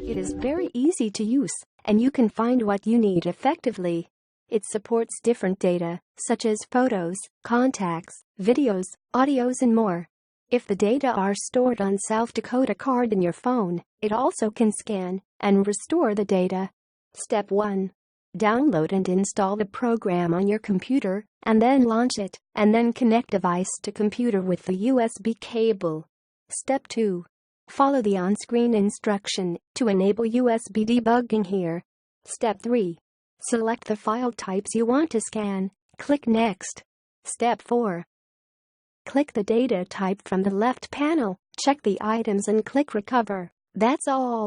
It is very easy to use, and you can find what you need effectively. It supports different data, such as photos, contacts, videos, audios, and more. If the data are stored on self-decode card in your phone, it also can scan and restore the data. Step 1. Download and install the program on your computer, and then launch it, and then connect device to computer with the USB cable. Step 2. Follow the on-screen instruction to enable USB debugging here. Step 3. Select the file types you want to scan. Click Next. Step 4. Click the data type from the left panel, check the items and click Recover. That's all.